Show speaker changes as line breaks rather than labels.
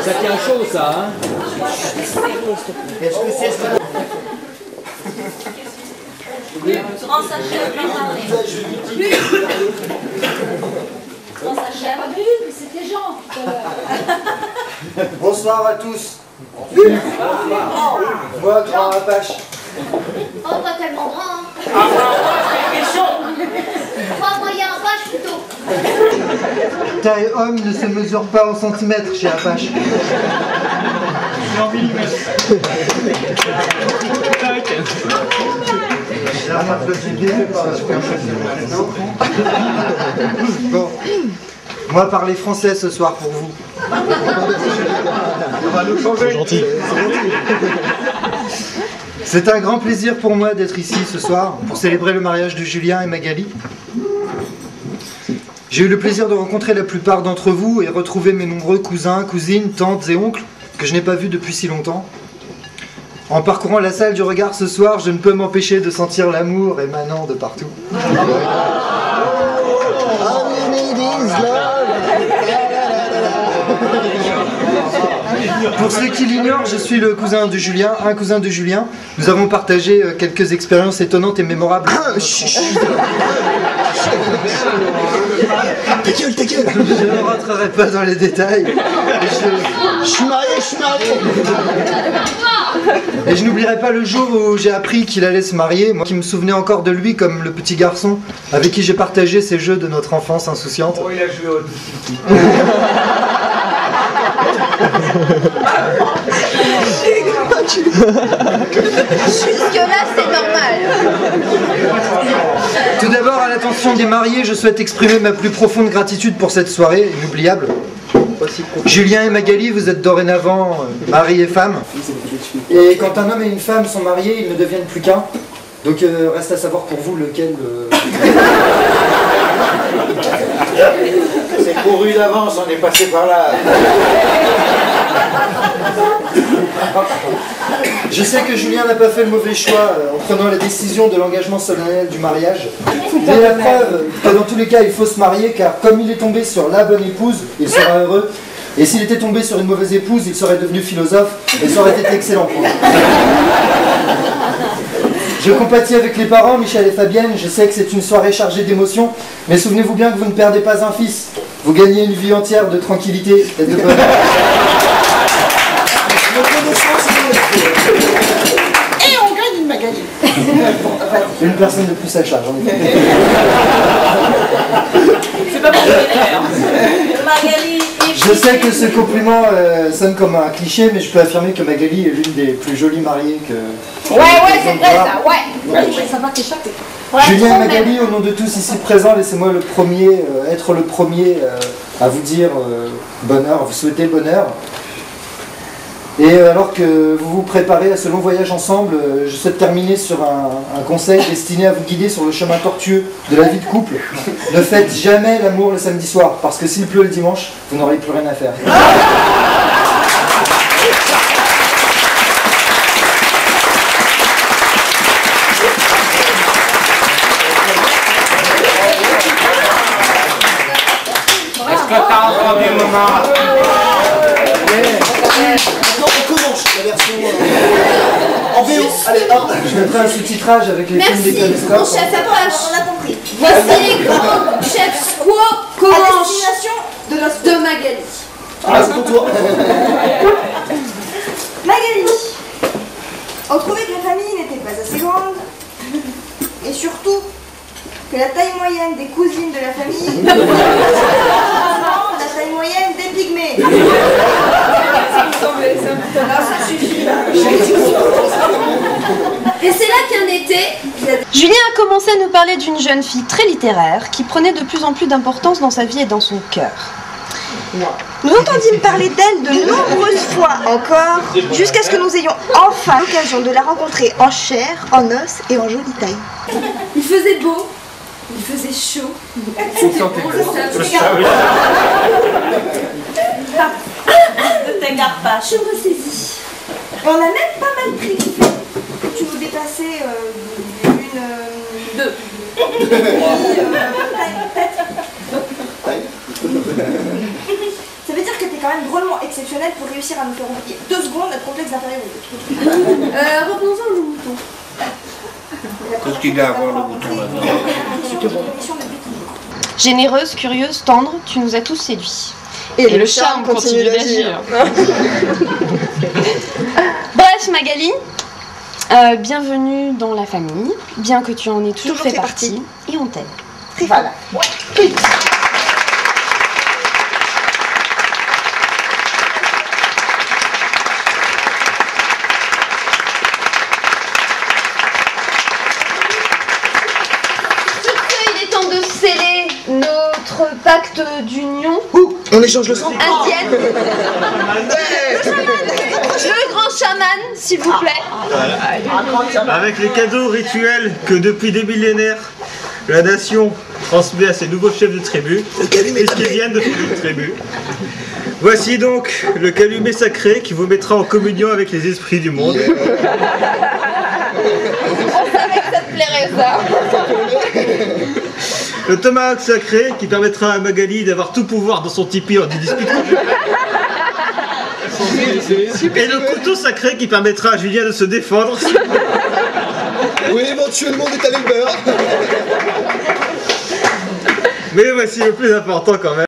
Ça tient chaud, ça, hein?
Grand sachet, Grand sachet, mais c'était Jean.
Bonsoir à tous. Moi, Grand Apache.
Oh, pas tellement grand, hein. Trois moyens Apache plutôt.
Taille homme ne se mesure pas en centimètres chez Apache.
En millimètres.
Bon. Moi, parler français ce soir pour vous.
On va nous changer. Gentil.
C'est un grand plaisir pour moi d'être ici ce soir pour célébrer le mariage de Julien et Magali. J'ai eu le plaisir de rencontrer la plupart d'entre vous et retrouver mes nombreux cousins, cousines, tantes et oncles que je n'ai pas vus depuis si longtemps. En parcourant la salle du regard ce soir, je ne peux m'empêcher de sentir l'amour émanant de partout. Pour ceux qui l'ignorent, je suis le cousin de Julien, un cousin de Julien. Nous avons partagé quelques expériences étonnantes et mémorables.
Ta gueule, ta gueule.
Je ne rentrerai pas dans les détails.
Je suis marié, je suis marié.
Et je n'oublierai pas le jour où j'ai appris qu'il allait se marier, moi qui me souvenais encore de lui comme le petit garçon avec qui j'ai partagé ces jeux de notre enfance insouciante.
Oh, il a joué au
Jusque-là, c'est normal.
Tout d'abord, à l'attention des mariés, je souhaite exprimer ma plus profonde gratitude pour cette soirée inoubliable. Julien et Magali, vous êtes dorénavant mari et femme. Et quand un homme et une femme sont mariés, ils ne deviennent plus qu'un. Donc reste à savoir pour vous lequel...
C'est couru d'avance, on est passé par là.
Je sais que Julien n'a pas fait le mauvais choix en prenant la décision de l'engagement solennel du mariage. Mais la preuve que dans tous les cas il faut se marier, car comme il est tombé sur la bonne épouse, il sera heureux. Et s'il était tombé sur une mauvaise épouse, il serait devenu philosophe et ça aurait été excellent pour lui. Je compatis avec les parents, Michel et Fabienne, je sais que c'est une soirée chargée d'émotions, mais souvenez-vous bien que vous ne perdez pas un fils. Vous gagnez une vie entière de tranquillité et de bonheur.
Et on gagne une Magali.
Une personne de plus à charge, en effet.
C'est pas pour Magali.
Je sais que ce compliment sonne comme un cliché, mais je peux affirmer que Magali est l'une des plus jolies mariées que...
Ouais, c'est vrai ça, ouais. Ça va t'échapper.
Julien et Magali, au nom de tous ici présents, laissez-moi être le premier à vous dire bonheur, vous souhaiter bonheur. Et alors que vous vous préparez à ce long voyage ensemble, je souhaite terminer sur un conseil destiné à vous guider sur le chemin tortueux de la vie de couple. Ne faites jamais l'amour le samedi soir, parce que s'il pleut le dimanche, vous n'aurez plus rien à faire.
Est-ce que t'as entendu, maman?
Non, on commence la version en VO. Allez, hop.
Je mettrai un sous-titrage avec les films des
Merci, mon
caméscopes.
chef Apache. On a compris. Voici les grands chefs Squo Comanche de Magali.
Ah, c'est pour toi.
Magali. On trouvait que la famille n'était pas assez grande. Et surtout, que la taille moyenne des cousines de la famille la taille moyenne des pygmées. Alors ça suffit.
Et c'est là qu'un était...
Julien a commencé à nous parler d'une jeune fille très littéraire qui prenait de plus en plus d'importance dans sa vie et dans son cœur.
Nous entendîmes parler d'elle de nombreuses fois encore, jusqu'à ce que nous ayons enfin l'occasion de la rencontrer en chair, en os et en jolie taille.
Il faisait beau, il faisait chaud. C'était beau le samedi.
Ne t'égare pas.
Je me ressaisis.
On a même pas mal pris. Tu nous dépassais
Deux.
Ça veut dire que t'es quand même drôlement exceptionnel pour réussir à nous faire oublier 2 secondes notre complexe d'infériorité.
Revenons-en au mouton.
Qu'est-ce qu'il a à voir le bouton là-dedans?
Généreuse, curieuse, tendre, tu nous as tous séduits.
Et le charme continue d'agir.
Bref, Magali, bienvenue dans la famille, bien que tu en aies toujours fait partie, et on t'aime.
Voilà.
Il est temps de sceller notre pacte d'union
On échange le sang?
indienne. Le grand chaman, s'il vous plaît.
Avec les cadeaux rituels que depuis des millénaires, la nation transmet à ses nouveaux chefs de tribu, puisqu'ils viennent de fonder une tribu. Voici donc le calumet sacré qui vous mettra en communion avec les esprits du monde.
On savait que ça te plairait, ça.
Le tomahawk sacré qui permettra à Magali d'avoir tout pouvoir dans son tipi en dispute. Et le couteau sacré qui permettra à Julien de se défendre.
Oui, éventuellement d'étaler le beurre.
Mais voici le plus important quand même.